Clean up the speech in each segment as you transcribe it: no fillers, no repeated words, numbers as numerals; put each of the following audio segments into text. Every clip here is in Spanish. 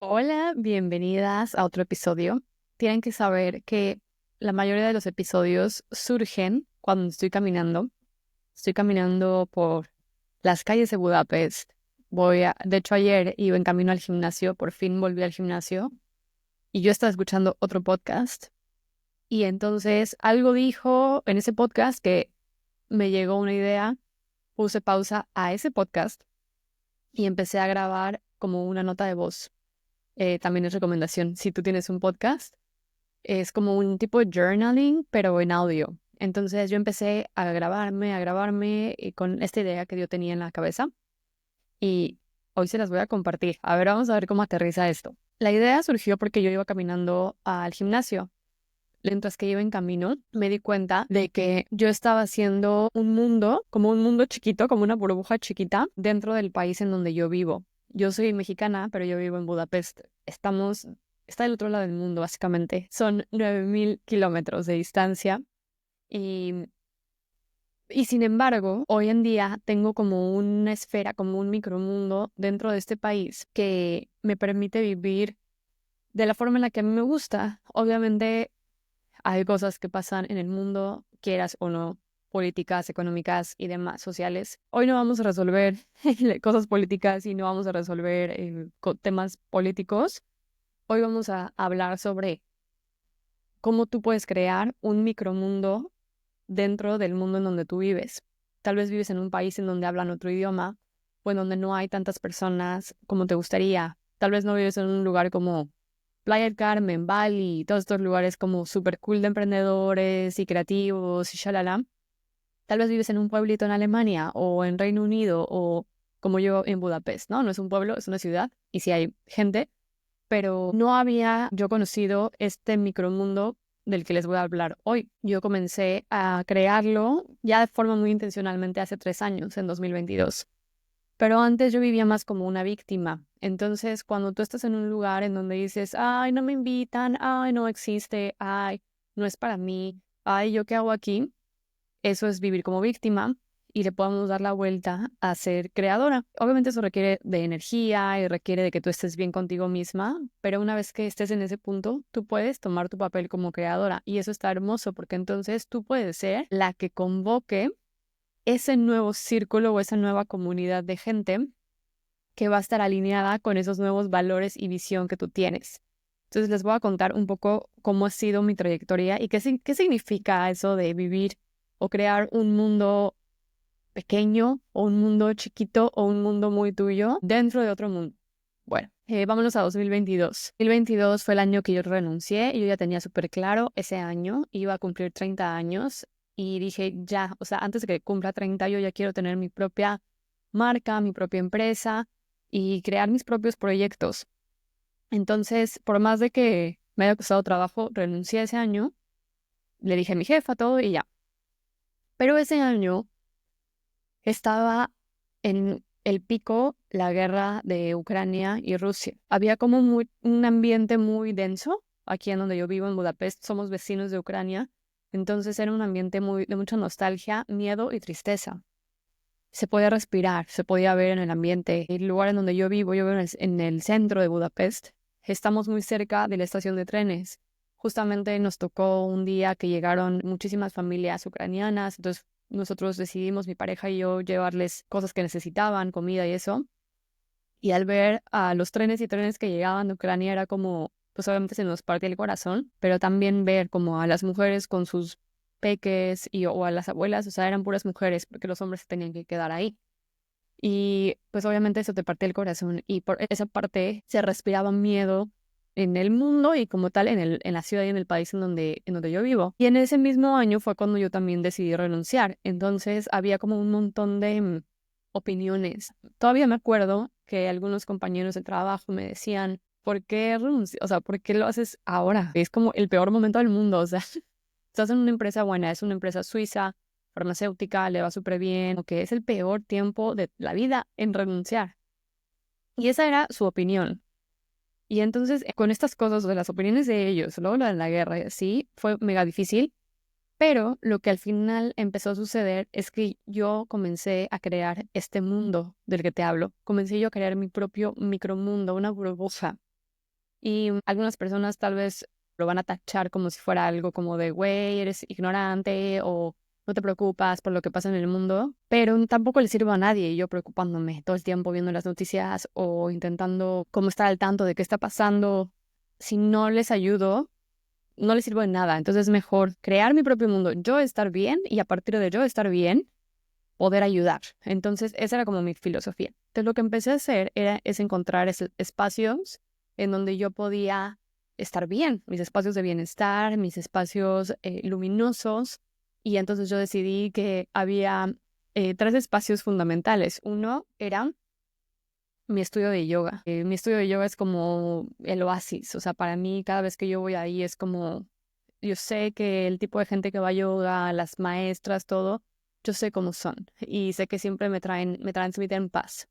Hola, bienvenidas a otro episodio. Tienen que saber que la mayoría de los episodios surgen cuando estoy caminando. Estoy caminando por las calles de Budapest. De hecho, ayer iba en camino al gimnasio, por fin volví al gimnasio y yo estaba escuchando otro podcast. Y entonces algo dijo en ese podcast que me llegó una idea, puse pausa a ese podcast y empecé a grabar como una nota de voz. También es recomendación. Si tú tienes un podcast, es como un tipo de journaling, pero en audio. Entonces yo empecé a grabarme con esta idea que yo tenía en la cabeza y hoy se las voy a compartir. A ver, vamos a ver cómo aterriza esto. La idea surgió porque yo iba caminando al gimnasio. Mientras que iba en camino, me di cuenta de que yo estaba haciendo un mundo, como un mundo chiquito, como una burbuja chiquita, dentro del país en donde yo vivo. Yo soy mexicana, pero yo vivo en Budapest. Está del otro lado del mundo, básicamente. Son 9.000 kilómetros de distancia y, y sin embargo, hoy en día tengo como una esfera, como un micromundo dentro de este país que me permite vivir de la forma en la que a mí me gusta. Obviamente, hay cosas que pasan en el mundo, quieras o no, políticas, económicas y demás sociales. Hoy no vamos a resolver cosas políticas y no vamos a resolver temas políticos. Hoy vamos a hablar sobre cómo tú puedes crear un micromundo dentro del mundo en donde tú vives. Tal vez vives en un país en donde hablan otro idioma o en donde no hay tantas personas como te gustaría. Tal vez no vives en un lugar como Playa del Carmen, Bali, todos estos lugares como súper cool de emprendedores y creativos y shalala. Tal vez vives en un pueblito en Alemania o en Reino Unido o como yo en Budapest, ¿no? No es un pueblo, es una ciudad y sí hay gente, pero no había yo conocido este micromundo del que les voy a hablar hoy. Yo comencé a crearlo ya de forma muy intencionalmente hace 3 años, en 2022. Pero antes yo vivía más como una víctima. Entonces, cuando tú estás en un lugar en donde dices, ay, no me invitan, ay, no existe, ay, no es para mí, ay, ¿yo qué hago aquí? Eso es vivir como víctima y le podemos dar la vuelta a ser creadora. Obviamente eso requiere de energía y requiere de que tú estés bien contigo misma, pero una vez que estés en ese punto, tú puedes tomar tu papel como creadora y eso está hermoso porque entonces tú puedes ser la que convoque ese nuevo círculo o esa nueva comunidad de gente que va a estar alineada con esos nuevos valores y visión que tú tienes. Entonces les voy a contar un poco cómo ha sido mi trayectoria y qué significa eso de vivir o crear un mundo pequeño o un mundo chiquito o un mundo muy tuyo dentro de otro mundo. Bueno, vámonos a 2022. 2022 fue el año que yo renuncié y yo ya tenía súper claro ese año, iba a cumplir 30 años y dije ya, o sea, antes de que cumpla 30 yo ya quiero tener mi propia marca, mi propia empresa y crear mis propios proyectos. Entonces, por más de que me haya costado trabajo, renuncié ese año, le dije a mi jefa todo y ya. Pero ese año estaba en el pico la guerra de Ucrania y Rusia. Había como un ambiente muy denso. Aquí en donde yo vivo, en Budapest, somos vecinos de Ucrania. Entonces era un ambiente de mucha nostalgia, miedo y tristeza. Se podía respirar, se podía ver en el ambiente. El lugar en donde yo vivo en el centro de Budapest. Estamos muy cerca de la estación de trenes. Justamente nos tocó un día que llegaron muchísimas familias ucranianas, entonces nosotros decidimos, mi pareja y yo, llevarles cosas que necesitaban, comida y eso. Y al ver a los trenes y trenes que llegaban de Ucrania era como, pues obviamente se nos partía el corazón, pero también ver como a las mujeres con sus peques o a las abuelas, o sea, eran puras mujeres porque los hombres se tenían que quedar ahí. Y pues obviamente eso te partía el corazón y por esa parte se respiraba miedo en el mundo y como tal en la ciudad y en el país en donde yo vivo. Y en ese mismo año fue cuando yo también decidí renunciar. Entonces había como un montón de opiniones. Todavía me acuerdo que algunos compañeros de trabajo me decían, ¿por qué renuncias? O sea, ¿por qué lo haces ahora? Es como el peor momento del mundo. O sea, estás en una empresa buena, es una empresa suiza farmacéutica, le va súper bien, o que es el peor tiempo de la vida en renunciar. Y esa era su opinión. Y entonces, con estas cosas, de las opiniones de ellos, luego lo de la guerra y así, fue mega difícil, pero lo que al final empezó a suceder es que yo comencé a crear este mundo del que te hablo. Comencé yo a crear mi propio micromundo, una burbuja. Y algunas personas tal vez lo van a tachar como si fuera algo como de, güey, eres ignorante o no te preocupas por lo que pasa en el mundo, pero tampoco le sirve a nadie yo preocupándome todo el tiempo viendo las noticias o intentando como estar al tanto de qué está pasando. Si no les ayudo, no les sirve de nada. Entonces es mejor crear mi propio mundo, yo estar bien y a partir de yo estar bien, poder ayudar. Entonces esa era como mi filosofía. Entonces lo que empecé a hacer es encontrar espacios en donde yo podía estar bien, mis espacios de bienestar, mis espacios luminosos. Y entonces yo decidí que había 3 espacios fundamentales. Uno era mi estudio de yoga. Mi estudio de yoga es como el oasis. O sea, para mí cada vez que yo voy ahí es como, yo sé que el tipo de gente que va a yoga, las maestras, todo, yo sé cómo son. Y sé que siempre me transmiten paz.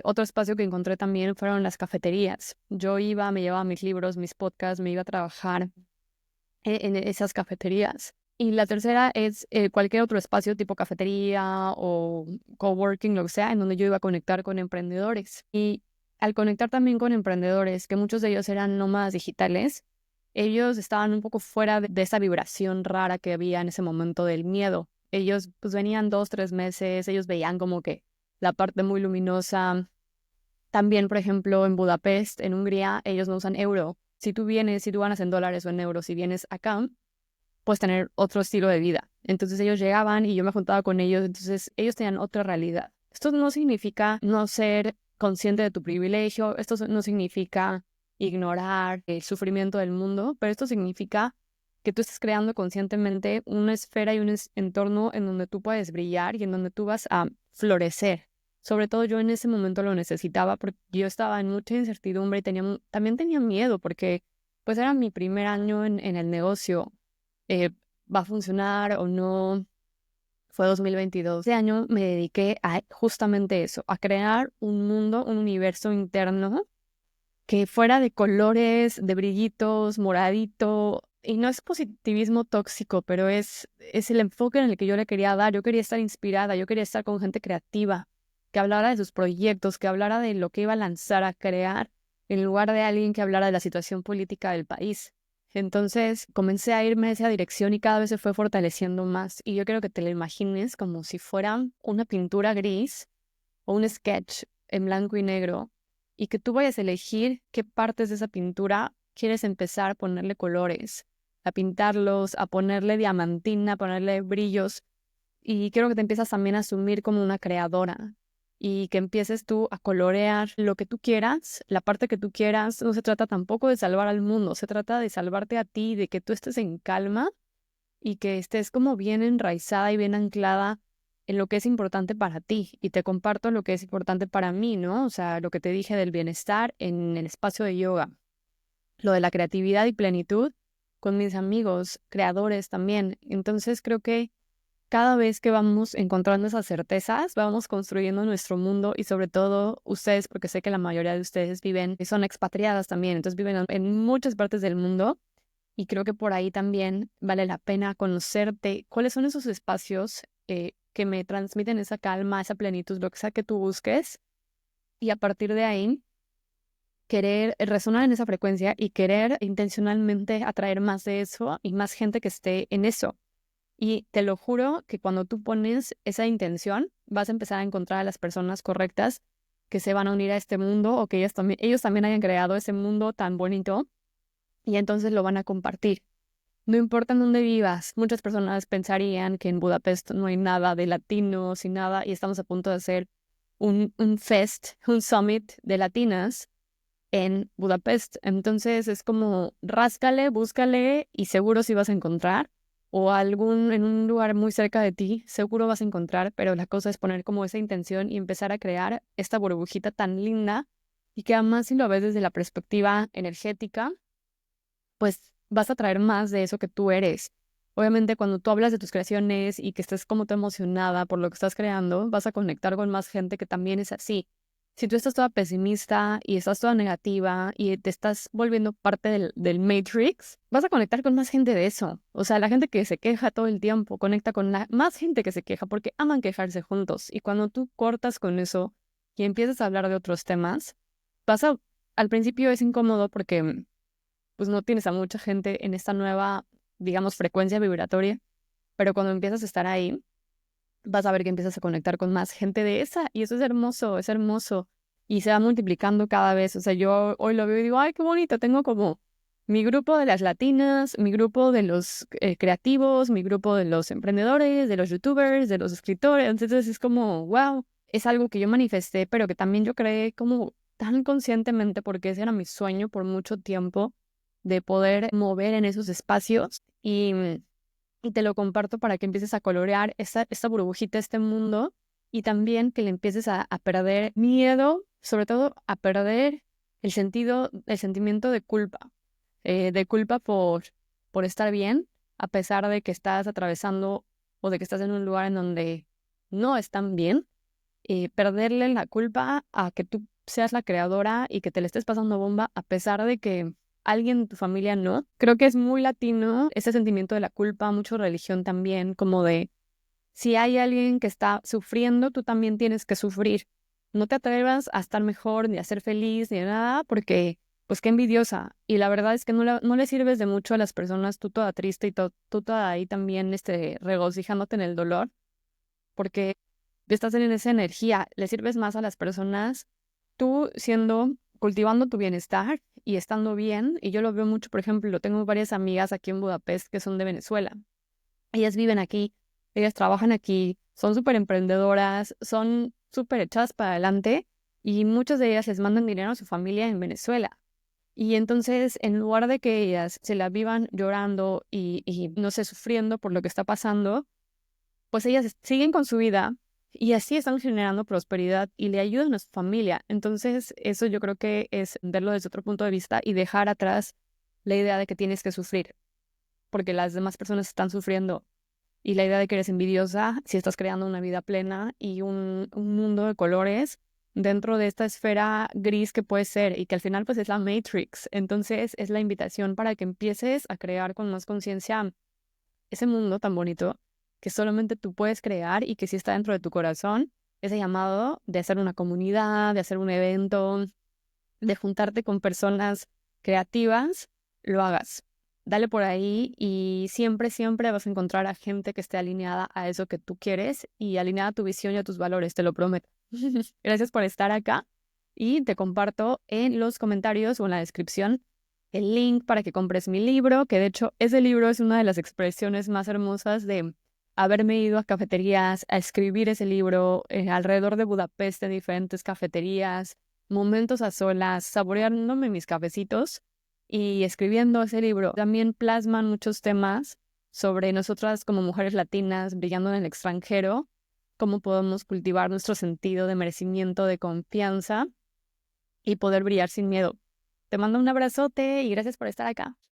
Otro espacio que encontré también fueron las cafeterías. Yo iba, me llevaba mis libros, mis podcasts, me iba a trabajar en esas cafeterías. Y la tercera es cualquier otro espacio tipo cafetería o coworking, lo que sea, en donde yo iba a conectar con emprendedores. Y al conectar también con emprendedores, que muchos de ellos eran nómadas digitales, ellos estaban un poco fuera de esa vibración rara que había en ese momento del miedo. Ellos pues venían 2, 3 meses, ellos veían como que la parte muy luminosa. También, por ejemplo, en Budapest, en Hungría, ellos no usan euro. Si tú vienes, si tú ganas en dólares o en euros, si vienes acá, puedes tener otro estilo de vida. Entonces ellos llegaban y yo me juntaba con ellos, entonces ellos tenían otra realidad. Esto no significa no ser consciente de tu privilegio, esto no significa ignorar el sufrimiento del mundo, pero esto significa que tú estás creando conscientemente una esfera y un entorno en donde tú puedes brillar y en donde tú vas a florecer. Sobre todo yo en ese momento lo necesitaba porque yo estaba en mucha incertidumbre y también tenía miedo porque pues era mi primer año en el negocio. ¿Va a funcionar o no? Fue 2022. Ese año me dediqué a justamente eso, a crear un mundo, un universo interno que fuera de colores, de brillitos, moradito. Y no es positivismo tóxico, pero es el enfoque en el que yo le quería dar. Yo quería estar inspirada, yo quería estar con gente creativa, que hablara de sus proyectos, que hablara de lo que iba a lanzar, a crear, en lugar de alguien que hablara de la situación política del país. Entonces comencé a irme a esa dirección y cada vez se fue fortaleciendo más. Y yo quiero que te lo imagines como si fuera una pintura gris o un sketch en blanco y negro y que tú vayas a elegir qué partes de esa pintura quieres empezar a ponerle colores, a pintarlos, a ponerle diamantina, a ponerle brillos. Y quiero que te empiezas también a asumir como una creadora y que empieces tú a colorear lo que tú quieras, la parte que tú quieras. No se trata tampoco de salvar al mundo, se trata de salvarte a ti, de que tú estés en calma y que estés como bien enraizada y bien anclada en lo que es importante para ti. Y te comparto lo que es importante para mí, ¿no? O sea, lo que te dije del bienestar en el espacio de yoga, lo de la creatividad y plenitud con mis amigos, creadores también. Entonces creo que cada vez que vamos encontrando esas certezas, vamos construyendo nuestro mundo y sobre todo ustedes, porque sé que la mayoría de ustedes son expatriadas también, entonces viven en muchas partes del mundo y creo que por ahí también vale la pena conocerte cuáles son esos espacios que me transmiten esa calma, esa plenitud, lo que sea que tú busques y a partir de ahí querer resonar en esa frecuencia y querer intencionalmente atraer más de eso y más gente que esté en eso. Y te lo juro que cuando tú pones esa intención, vas a empezar a encontrar a las personas correctas que se van a unir a este mundo o que ellos también hayan creado ese mundo tan bonito y entonces lo van a compartir. No importa en dónde vivas, muchas personas pensarían que en Budapest no hay nada de latinos y nada, y estamos a punto de hacer un fest, un summit de latinas en Budapest. Entonces es como ráscale, búscale y seguro sí vas a encontrar. O en un lugar muy cerca de ti, seguro vas a encontrar, pero la cosa es poner como esa intención y empezar a crear esta burbujita tan linda y que además si lo ves desde la perspectiva energética, pues vas a traer más de eso que tú eres. Obviamente cuando tú hablas de tus creaciones y que estés como tú emocionada por lo que estás creando, vas a conectar con más gente que también es así. Si tú estás toda pesimista y estás toda negativa y te estás volviendo parte del Matrix, vas a conectar con más gente de eso. O sea, la gente que se queja todo el tiempo conecta con más gente que se queja porque aman quejarse juntos. Y cuando tú cortas con eso y empiezas a hablar de otros temas, vas a al principio es incómodo porque pues no tienes a mucha gente en esta nueva, digamos, frecuencia vibratoria, pero cuando empiezas a estar ahí, vas a ver que empiezas a conectar con más gente de esa y eso es hermoso y se va multiplicando cada vez. O sea, yo hoy lo veo y digo, ay, qué bonito, tengo como mi grupo de las latinas, mi grupo de los creativos, mi grupo de los emprendedores, de los youtubers, de los escritores. Entonces es como, wow, es algo que yo manifesté, pero que también yo creé como tan conscientemente porque ese era mi sueño por mucho tiempo de poder mover en esos espacios y te lo comparto para que empieces a colorear esta burbujita, este mundo, y también que le empieces a perder miedo, sobre todo a perder el sentimiento de culpa por estar bien, a pesar de que estás atravesando o de que estás en un lugar en donde no están bien, perderle la culpa a que tú seas la creadora y que te le estés pasando bomba a pesar de que alguien en tu familia no. Creo que es muy latino ese sentimiento de la culpa, mucho religión también, como de si hay alguien que está sufriendo, tú también tienes que sufrir. No te atrevas a estar mejor, ni a ser feliz, ni a nada, porque pues qué envidiosa. Y la verdad es que no le sirves de mucho a las personas, tú toda triste y tú toda ahí también regocijándote en el dolor, porque estás en esa energía, le sirves más a las personas tú cultivando tu bienestar y estando bien, y yo lo veo mucho, por ejemplo, tengo varias amigas aquí en Budapest que son de Venezuela. Ellas viven aquí, ellas trabajan aquí, son súper emprendedoras, son súper echadas para adelante y muchas de ellas les mandan dinero a su familia en Venezuela. Y entonces, en lugar de que ellas se la vivan llorando y no sé, sufriendo por lo que está pasando, pues ellas siguen con su vida y así están generando prosperidad y le ayudan a su familia. Entonces, eso yo creo que es verlo desde otro punto de vista y dejar atrás la idea de que tienes que sufrir, porque las demás personas están sufriendo. Y la idea de que eres envidiosa si estás creando una vida plena y un mundo de colores dentro de esta esfera gris que puede ser y que al final pues es la Matrix. Entonces es la invitación para que empieces a crear con más conciencia ese mundo tan bonito que solamente tú puedes crear y que sí está dentro de tu corazón, ese llamado de hacer una comunidad, de hacer un evento, de juntarte con personas creativas, lo hagas. Dale por ahí y siempre, siempre vas a encontrar a gente que esté alineada a eso que tú quieres y alineada a tu visión y a tus valores, te lo prometo. Gracias por estar acá y te comparto en los comentarios o en la descripción el link para que compres mi libro, que de hecho ese libro es una de las expresiones más hermosas de haberme ido a cafeterías, a escribir ese libro alrededor de Budapest en diferentes cafeterías, momentos a solas, saboreándome mis cafecitos y escribiendo ese libro. También plasman muchos temas sobre nosotras como mujeres latinas brillando en el extranjero, cómo podemos cultivar nuestro sentido de merecimiento, de confianza y poder brillar sin miedo. Te mando un abrazote y gracias por estar acá.